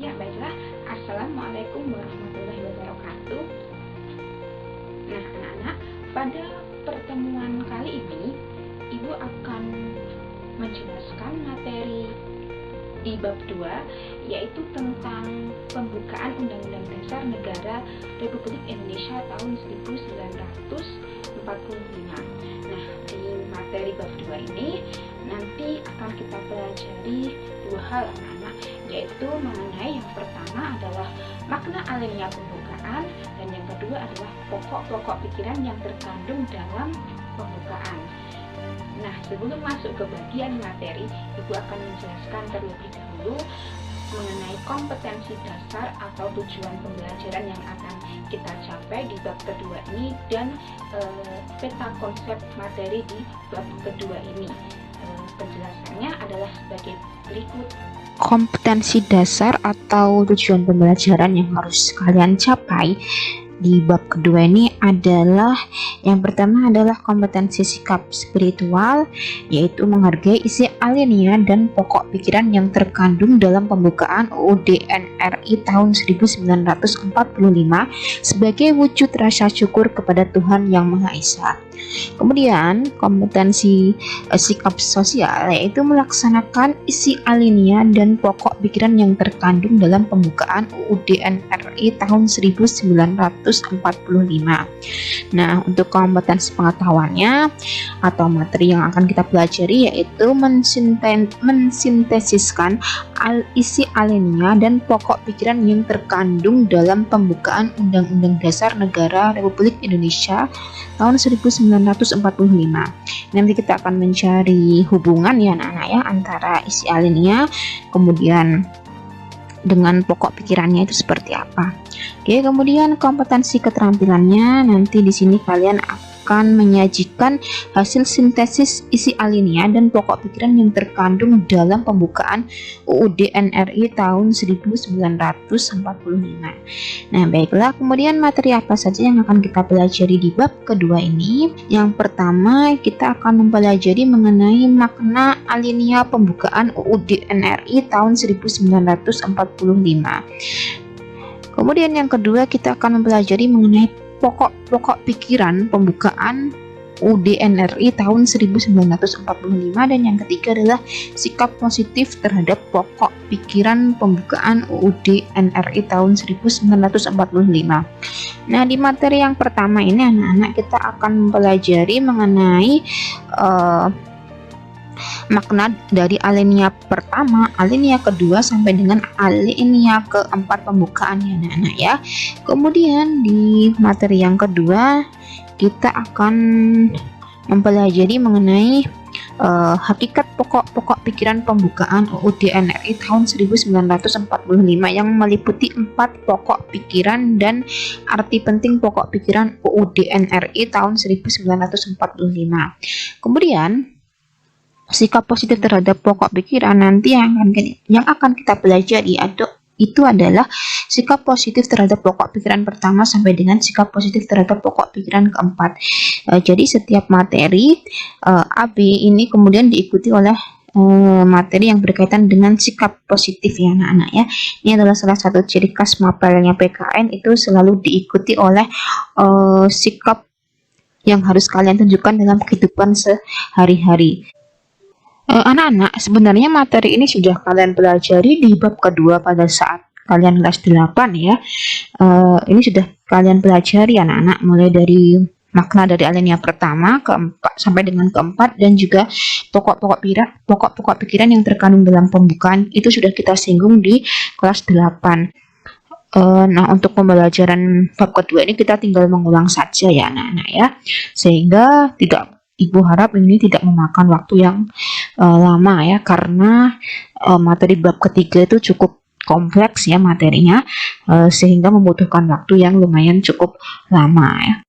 Ya, baiklah. Assalamualaikum warahmatullahi wabarakatuh. Nah, anak-anak, pada pertemuan kali ini, Ibu akan menjelaskan materi di bab 2, yaitu tentang pembukaan Undang-Undang Dasar Negara Republik Indonesia tahun 1945. Nah, di materi bab 2 ini nanti akan kita pelajari dua hal, anak-anak, yaitu mengenai yang pertama adalah makna alinea pembukaan, dan yang kedua adalah pokok-pokok pikiran yang terkandung dalam pembukaan. Nah, sebelum masuk ke bagian materi, Ibu akan menjelaskan terlebih dahulu mengenai kompetensi dasar atau tujuan pembelajaran yang akan kita capai di bab kedua ini, dan peta konsep materi di bab kedua ini. Penjelasannya adalah sebagai berikut. Kompetensi dasar atau tujuan pembelajaran yang harus kalian capai di bab kedua ini adalah, yang pertama adalah kompetensi sikap spiritual, yaitu menghargai isi alinea dan pokok pikiran yang terkandung dalam pembukaan UUD NRI tahun 1945 sebagai wujud rasa syukur kepada Tuhan Yang Maha Esa. Kemudian kompetensi sikap sosial, yaitu melaksanakan isi alinea dan pokok pikiran yang terkandung dalam pembukaan UUD NRI tahun 1945. Nah, untuk kompetensi pengetahuannya atau materi yang akan kita pelajari, yaitu mensintesiskan isi alinea dan pokok pikiran yang terkandung dalam pembukaan Undang-Undang Dasar Negara Republik Indonesia tahun 1945. Nanti kita akan mencari hubungan ya anak-anak ya antara isi alinea kemudian dengan pokok pikirannya itu seperti apa. Oke, kemudian kompetensi keterampilannya, nanti di sini kalian akan menyajikan hasil sintesis isi alinea dan pokok pikiran yang terkandung dalam pembukaan UUD NRI tahun 1945. Nah, baiklah, kemudian materi apa saja yang akan kita pelajari di bab kedua ini? Yang pertama, kita akan mempelajari mengenai makna alinea pembukaan UUD NRI tahun 1945. Kemudian yang kedua, kita akan mempelajari mengenai pokok-pokok pikiran pembukaan UUD NRI tahun 1945, dan yang ketiga adalah sikap positif terhadap pokok pikiran pembukaan UUD NRI tahun 1945. Nah, di materi yang pertama ini anak-anak kita akan mempelajari mengenai makna dari alinea pertama, alinea kedua sampai dengan alinea keempat pembukaan ya anak-anak ya. Kemudian di materi yang kedua kita akan mempelajari mengenai hakikat pokok-pokok pikiran pembukaan UUD NRI tahun 1945 yang meliputi 4 pokok pikiran dan arti penting pokok pikiran UUD NRI tahun 1945. Kemudian sikap positif terhadap pokok pikiran nanti yang akan kita pelajari itu adalah sikap positif terhadap pokok pikiran pertama sampai dengan sikap positif terhadap pokok pikiran keempat. Jadi setiap materi AB ini kemudian diikuti oleh materi yang berkaitan dengan sikap positif ya anak-anak ya. Ini adalah salah satu ciri khas mapelnya PKN, itu selalu diikuti oleh sikap yang harus kalian tunjukkan dalam kehidupan sehari-hari. Anak-anak, sebenarnya materi ini sudah kalian pelajari di bab kedua pada saat kalian kelas 8 ya. Ini sudah kalian pelajari anak-anak, mulai dari makna dari alinea pertama, keempat sampai dengan keempat, dan juga pokok-pokok pikiran yang terkandung dalam pembukaan itu sudah kita singgung di kelas 8. Nah, untuk pembelajaran bab kedua ini kita tinggal mengulang saja ya anak-anak ya, sehingga Ibu harap ini tidak memakan waktu yang lama ya, karena materi bab ketiga itu cukup kompleks ya materinya, sehingga membutuhkan waktu yang lumayan cukup lama ya.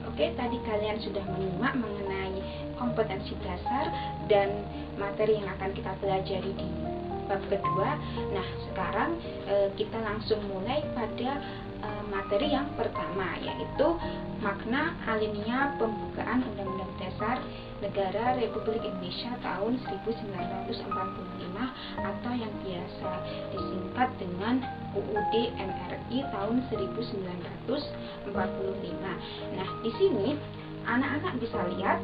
Oke, tadi kalian sudah menyimak mengenai kompetensi dasar dan materi yang akan kita pelajari di bab kedua. Nah, sekarang kita langsung mulai pada materi yang pertama, yaitu makna alinea pembukaan Undang-Undang Dasar Negara Republik Indonesia tahun 1945 atau yang biasa disingkat dengan UUD MRI tahun 1945. Nah, di sini anak-anak bisa lihat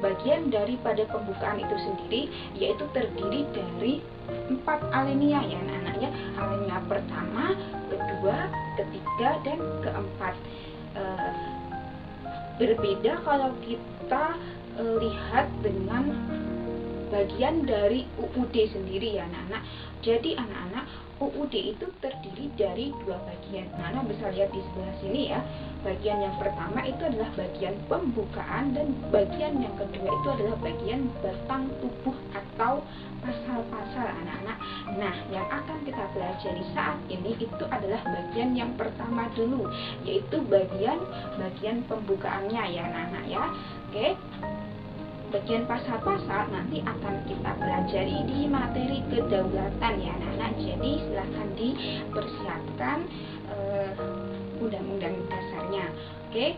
bagian daripada pembukaan itu sendiri, yaitu terdiri dari 4 alinea ya anak-anak ya. Alinea pertama, kedua, ketiga, dan keempat. Berbeda kalau kita lihat dengan bagian dari UUD sendiri ya anak-anak. Jadi anak-anak, UUD itu terdiri dari 2 bagian. Anak bisa lihat di sebelah sini ya. Bagian yang pertama itu adalah bagian pembukaan, dan bagian yang kedua itu adalah bagian batang tubuh atau pasal-pasal anak-anak. Nah, yang akan kita pelajari saat ini itu adalah bagian yang pertama dulu, yaitu bagian pembukaannya ya anak-anak ya. Oke. Bagian pasal-pasal nanti akan kita pelajari di materi kedaulatan ya anak-anak. Jadi silahkan dipersiapkan undang-undang dasarnya. Oke.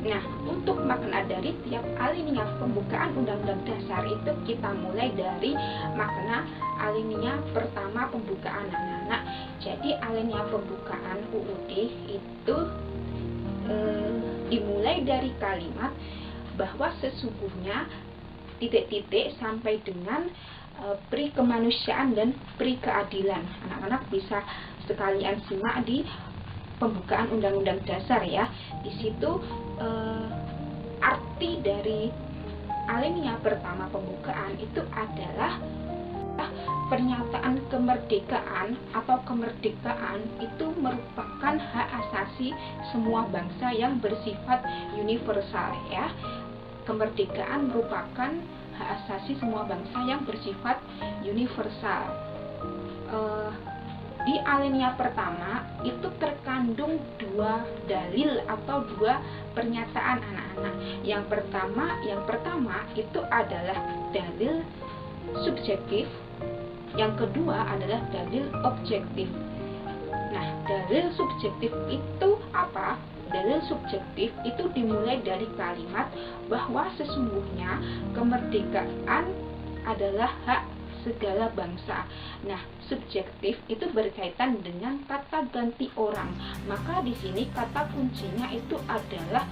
Nah, untuk makna dari tiap alinea pembukaan undang-undang dasar itu kita mulai dari makna alinea pertama pembukaan anak-anak. Jadi alinea pembukaan UUD itu dimulai dari kalimat bahwa sesungguhnya titik-titik sampai dengan pri kemanusiaan dan pri keadilan. Anak-anak bisa sekalian simak di pembukaan Undang-Undang Dasar ya. Di situ arti dari alinea pertama pembukaan itu adalah pernyataan kemerdekaan atau kemerdekaan itu merupakan hak asasi semua bangsa yang bersifat universal ya. Kemerdekaan merupakan hak asasi semua bangsa yang bersifat universal. Di alinea pertama itu terkandung 2 dalil atau 2 pernyataan anak-anak. Yang pertama itu adalah dalil subjektif, yang kedua adalah dalil objektif. Nah, dalil subjektif itu apa? Dalil subjektif itu dimulai dari kalimat bahwa sesungguhnya kemerdekaan adalah hak segala bangsa. Nah, subjektif itu berkaitan dengan kata ganti orang. Maka di sini kata kuncinya itu adalah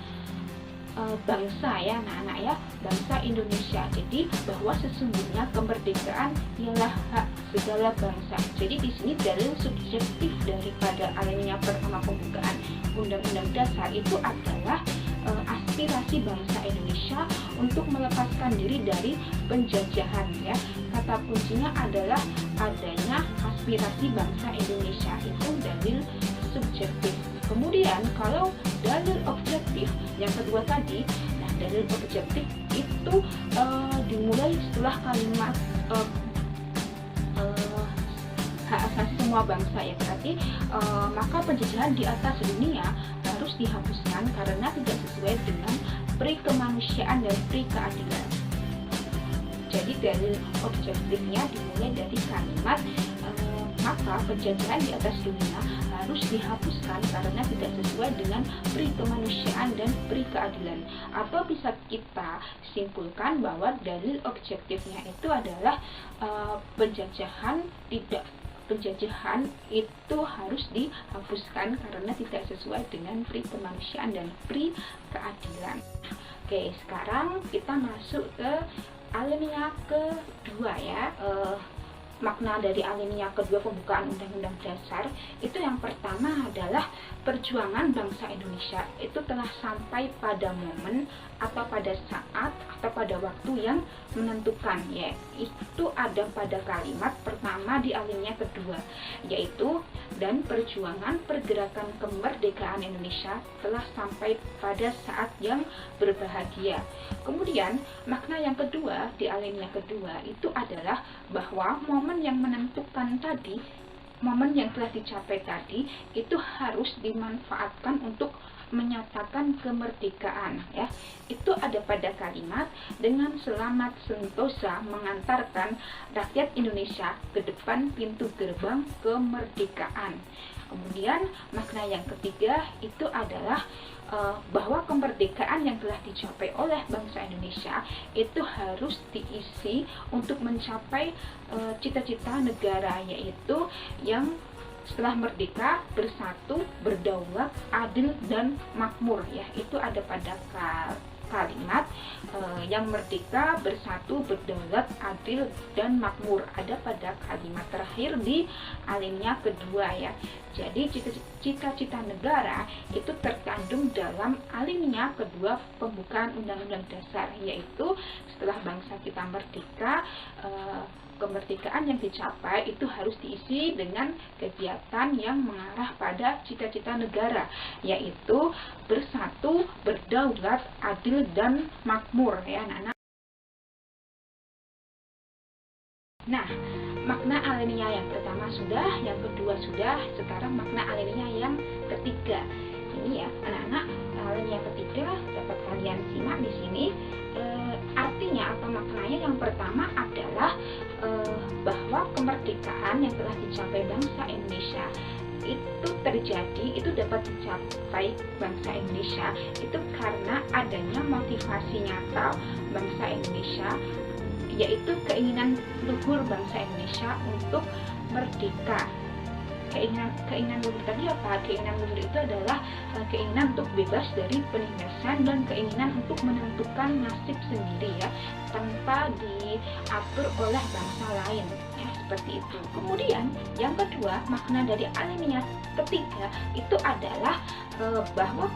bangsa ya anak-anak ya, bangsa Indonesia. Jadi bahwa sesungguhnya kemerdekaan ialah hak segala bangsa. Jadi di sini dalil subjektif daripada alinea pertama pembukaan Undang-Undang Dasar itu adalah aspirasi bangsa Indonesia untuk melepaskan diri dari penjajahan ya. Kata kuncinya adalah adanya aspirasi bangsa Indonesia, itu dalil subjektif. Kemudian kalau dalil objektif yang kedua tadi, nah dalil objektif itu dimulai setelah kalimat hak asasi semua bangsa ya, berarti maka penjajahan di atas dunia harus dihapuskan karena tidak sesuai dengan pri kemanusiaan dan pri keadilan. Jadi dalil objektifnya dimulai dari kalimat maka penjajahan di atas dunia harus dihapuskan karena tidak sesuai dengan pri kemanusiaan dan pri keadilan. Atau bisa kita simpulkan bahwa dalil objektifnya itu adalah penjajahan itu harus dihapuskan karena tidak sesuai dengan pri kemanusiaan dan pri keadilan. Oke, sekarang kita masuk ke alinea kedua ya. Makna dari alinea kedua pembukaan Undang-Undang Dasar itu yang pertama adalah perjuangan bangsa Indonesia itu telah sampai pada momen atau pada saat atau pada waktu yang menentukan, yaitu ada pada kalimat pertama di alinea kedua, yaitu dan perjuangan pergerakan kemerdekaan Indonesia telah sampai pada saat yang berbahagia. Kemudian makna yang kedua di alinea kedua itu adalah bahwa momen yang menentukan tadi, momen yang telah dicapai tadi itu harus dimanfaatkan untuk menyatakan kemerdekaan ya. Itu ada pada kalimat dengan selamat sentosa mengantarkan rakyat Indonesia ke depan pintu gerbang kemerdekaan. Kemudian makna yang ketiga itu adalah bahwa kemerdekaan yang telah dicapai oleh bangsa Indonesia itu harus diisi untuk mencapai cita-cita negara, yaitu yang setelah merdeka bersatu, berdaulat, adil dan makmur ya. Itu ada pada kalimat yang merdeka, bersatu, berdaulat, adil dan makmur, ada pada kalimat terakhir di alinea kedua ya. Jadi cita-cita negara itu terkandung dalam alinea kedua pembukaan Undang-Undang Dasar, yaitu setelah bangsa kita merdeka, kemerdekaan yang dicapai itu harus diisi dengan kegiatan yang mengarah pada cita-cita negara, yaitu bersatu, berdaulat, adil dan makmur ya anak-anak. Nah, makna alinea yang pertama sudah, yang kedua sudah, sekarang makna alinea yang ketiga. Ini ya anak-anak, alinea yang ketiga dapat kalian simak di sini. Artinya atau maknanya yang pertama adalah bahwa kemerdekaan yang telah dicapai bangsa Indonesia itu terjadi, itu dapat dicapai bangsa Indonesia itu karena adanya motivasi nyata bangsa Indonesia, yaitu keinginan luhur bangsa Indonesia untuk merdeka. Keinginan luhur tadi apa? Keinginan luhur itu adalah keinginan untuk bebas dari penindasan dan keinginan untuk menentukan nasib sendiri ya, tanpa diatur oleh bangsa lain ya, seperti itu. Kemudian yang kedua, makna dari alinea ketiga itu adalah bahwa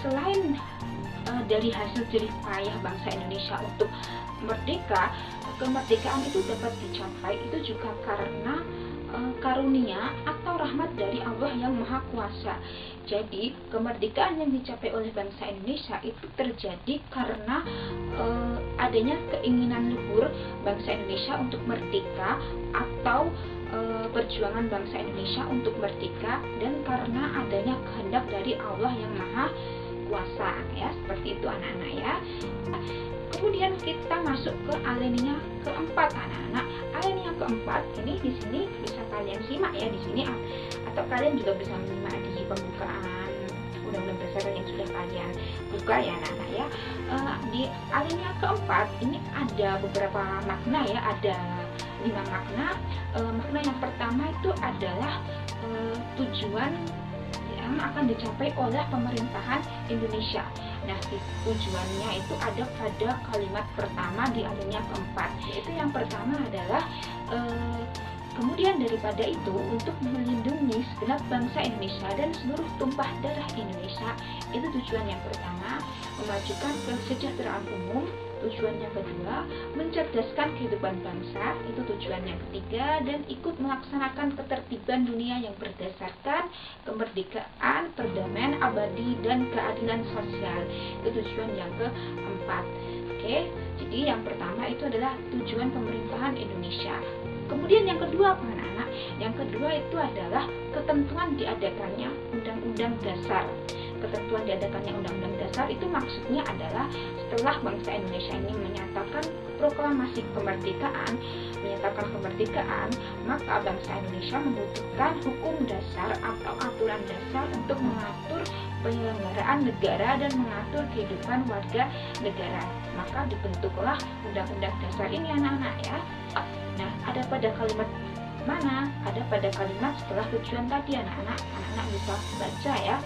selain dari hasil jerih payah bangsa Indonesia untuk merdeka, kemerdekaan itu dapat dicapai itu juga karena karunia atau rahmat dari Allah yang Maha Kuasa. Jadi kemerdekaan yang dicapai oleh bangsa Indonesia itu terjadi karena adanya keinginan luhur bangsa Indonesia untuk merdeka atau perjuangan bangsa Indonesia untuk merdeka, dan karena adanya kehendak dari Allah yang Maha Kuasa ya, seperti itu anak-anak ya. Kemudian kita masuk ke alinea keempat anak-anak. Alinea keempat ini di sini bisa kalian simak ya di sini, atau kalian juga bisa menyimak di pembukaan Undang-Undang Dasar yang sudah kalian buka ya anak-anak ya. Di alinea keempat ini ada beberapa makna ya, ada 5 makna. Makna yang pertama itu adalah tujuan yang akan dicapai oleh pemerintahan Indonesia. Nah, tujuannya itu ada pada kalimat pertama di alinea keempat. Itu yang pertama adalah kemudian daripada itu untuk melindungi segenap bangsa Indonesia dan seluruh tumpah darah Indonesia. Itu tujuan yang pertama, memajukan kesejahteraan umum. Tujuan yang kedua, mencerdaskan kehidupan bangsa. Itu tujuan yang ketiga, dan ikut melaksanakan ketertiban dunia yang berdasarkan kemerdekaan, perdamaian abadi, dan keadilan sosial. Itu tujuan yang keempat. Oke, jadi yang pertama itu adalah tujuan pemerintahan Indonesia. Kemudian yang kedua apa anak-anak? Yang kedua itu adalah ketentuan diadakannya Undang-Undang Dasar. Ketentuan diadakannya Undang-Undang Dasar itu maksudnya adalah setelah bangsa Indonesia ini menyatakan proklamasi kemerdekaan, maka bangsa Indonesia membutuhkan hukum dasar atau aturan dasar untuk mengatur penyelenggaraan negara dan mengatur kehidupan warga negara. Maka dibentuklah Undang-Undang Dasar ini anak-anak ya. Nah, ada pada kalimat mana? Ada pada kalimat setelah tujuan tadi anak-anak. Anak-anak bisa baca ya,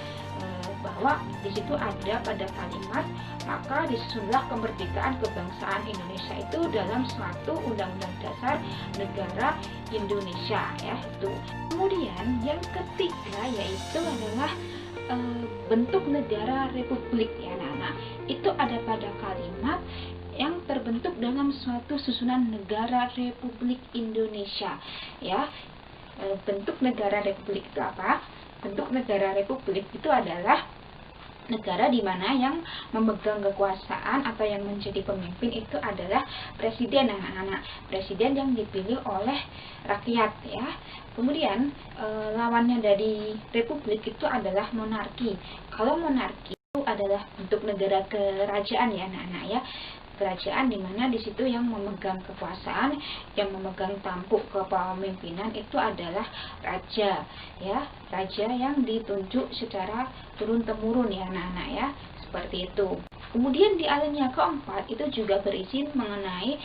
bahwa di situ ada pada kalimat maka disusunlah kemerdekaan kebangsaan Indonesia itu dalam suatu Undang-Undang Dasar Negara Indonesia ya itu. Kemudian yang ketiga yaitu adalah bentuk negara republik ya anak-anak. Itu ada pada kalimat yang terbentuk dalam suatu susunan negara Republik Indonesia ya. Bentuk negara republik itu apa? Bentuk negara republik itu adalah negara di mana yang memegang kekuasaan atau yang menjadi pemimpin itu adalah presiden, anak-anak. Presiden yang dipilih oleh rakyat ya. Kemudian lawannya dari republik itu adalah monarki. Kalau monarki itu adalah bentuk negara kerajaan ya anak-anak ya. Kerajaan di mana di situ yang memegang kekuasaan, yang memegang tampuk kepemimpinan itu adalah raja ya, raja yang ditunjuk secara turun temurun ya anak-anak ya, seperti itu. Kemudian di alinea keempat itu juga berisi mengenai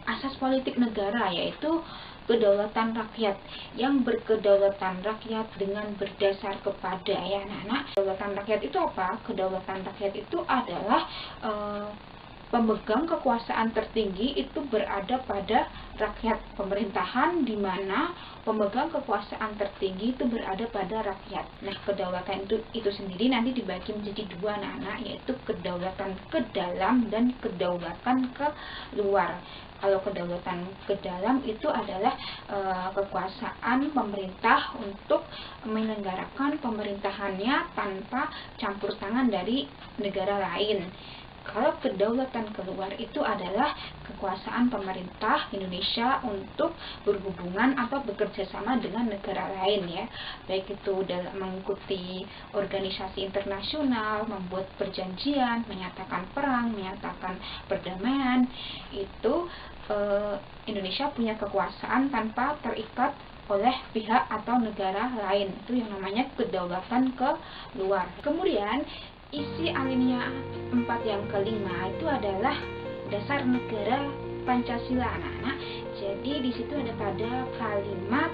asas politik negara, yaitu kedaulatan rakyat, yang berkedaulatan rakyat dengan berdasar kepada ya anak-anak. Kedaulatan rakyat itu apa? Kedaulatan rakyat itu adalah pemegang kekuasaan tertinggi itu berada pada rakyat. Pemerintahan di mana pemegang kekuasaan tertinggi itu berada pada rakyat. Nah, kedaulatan itu sendiri nanti dibagi menjadi dua anak-anak, yaitu kedaulatan ke dalam dan kedaulatan ke luar. Kalau kedaulatan ke dalam itu adalah kekuasaan pemerintah untuk menyelenggarakan pemerintahannya tanpa campur tangan dari negara lain. Kalau kedaulatan keluar itu adalah kekuasaan pemerintah Indonesia untuk berhubungan atau bekerja sama dengan negara lain ya, baik itu dalam mengikuti organisasi internasional, membuat perjanjian, menyatakan perang, menyatakan perdamaian. Itu Indonesia punya kekuasaan tanpa terikat oleh pihak atau negara lain. Itu yang namanya kedaulatan keluar. Kemudian isi alinea 4 yang kelima itu adalah dasar negara Pancasila anak-anak. Jadi di situ ada pada kalimat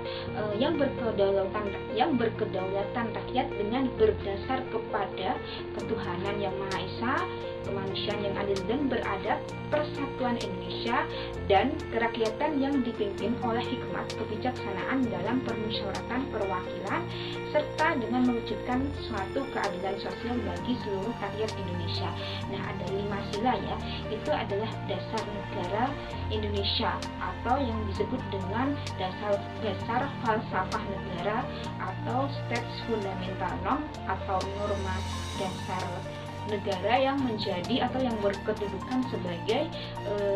yang berkedaulatan rakyat dengan berdasar kepada ketuhanan yang Maha Esa, kemanusiaan yang adil dan beradab, persatuan Indonesia, dan kerakyatan yang dipimpin oleh hikmat kebijaksanaan dalam permusyawaratan perwakilan, serta dengan mewujudkan suatu keadilan sosial bagi seluruh rakyat Indonesia. Nah, ada 5 sila ya, itu adalah dasar negara Indonesia atau yang disebut dengan dasar falsafah negara atau States Fundamental Norm atau norma dasar negara yang menjadi atau yang berkedudukan sebagai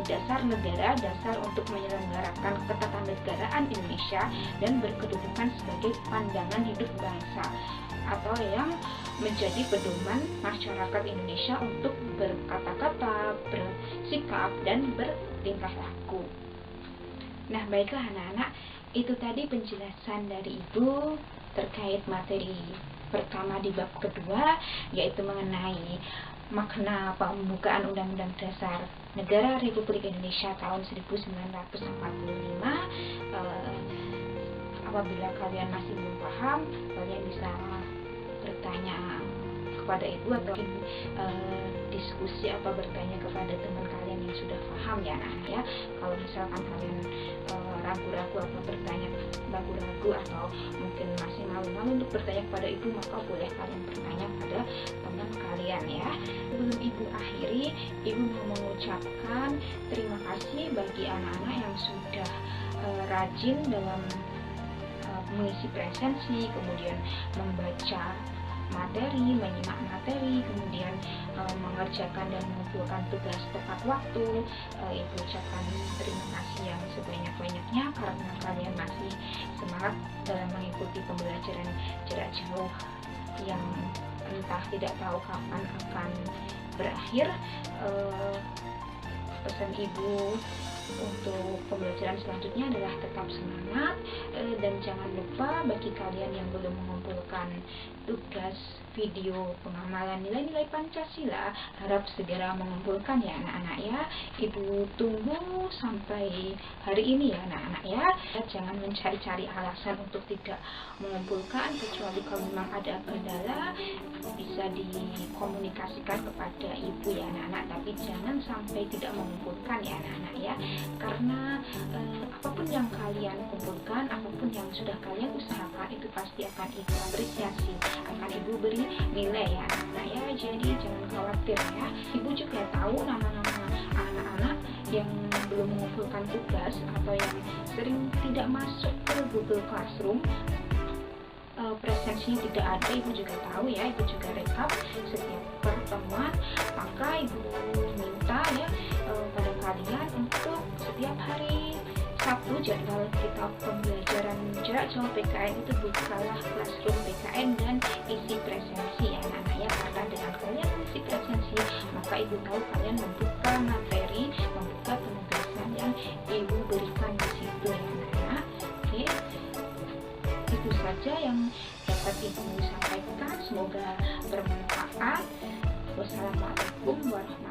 dasar negara, dasar untuk menyelenggarakan ketatanegaraan Indonesia dan berkedudukan sebagai pandangan hidup bangsa atau yang menjadi pedoman masyarakat Indonesia untuk berkata-kata, bersikap, dan bertingkah laku. Nah, baiklah anak-anak, itu tadi penjelasan dari Ibu terkait materi pertama di bab kedua, yaitu mengenai makna pembukaan Undang-Undang Dasar Negara Republik Indonesia tahun 1945. Apabila kalian masih belum paham, kalian bisa bertanya kepada Ibu atau diskusi atau bertanya kepada teman kalian yang sudah paham ya anak-anak ya. Kalau misalkan kalian ragu-ragu atau bertanya ragu-ragu atau mungkin masih malu-malu untuk bertanya kepada Ibu, maka boleh kalian bertanya pada teman kalian ya. Sebelum Ibu akhiri, Ibu mau mengucapkan terima kasih bagi anak-anak yang sudah rajin dalam mengisi presensi, kemudian membaca materi, menyimak materi, kemudian mengerjakan dan mengumpulkan tugas tepat waktu. Ibu ucapkan terima kasih yang sebanyak-banyaknya karena kalian masih semangat dalam mengikuti pembelajaran jarak jauh yang entah tidak tahu kapan akan berakhir. Pesan Ibu untuk pembelajaran selanjutnya adalah tetap semangat dan jangan lupa bagi kalian yang belum mengumpulkan tugas video pengamalan nilai-nilai Pancasila, harap segera mengumpulkan ya anak-anak ya. Ibu tunggu sampai hari ini ya anak-anak ya. Jangan mencari-cari alasan untuk tidak mengumpulkan, kecuali kalau memang ada kendala bisa dikomunikasikan kepada Ibu ya anak-anak, tapi jangan sampai tidak mengumpulkan ya anak-anak ya. Karena apapun yang kalian kumpulkan, apapun yang sudah kalian usahakan, itu pasti akan Ibu apresiasi, akan Ibu beri nilai ya anak-anak ya. Jadi jangan khawatir ya. Ibu juga tahu nama-nama anak-anak yang belum mengumpulkan tugas atau yang sering tidak masuk ke Google Classroom. presensinya tidak ada, ibu juga tahu ya, ibu juga rekap setiap pertemuan. Maka ibu minta ya pada kalian untuk setiap hari Sabtu jadwal kita pembelajaran jarak jauh PKN itu bukalah Classroom PKN dan isi presensi ya anak-anak ya, karena dengan kalian isi presensi maka ibu tahu kalian membuka materi, membuka penugasan yang ibu berikan di situ ya anak-anak. Oke, itu saja yang dapat ibu sampaikan, semoga bermanfaat. Wassalamualaikum warahmatullahi wabarakatuh.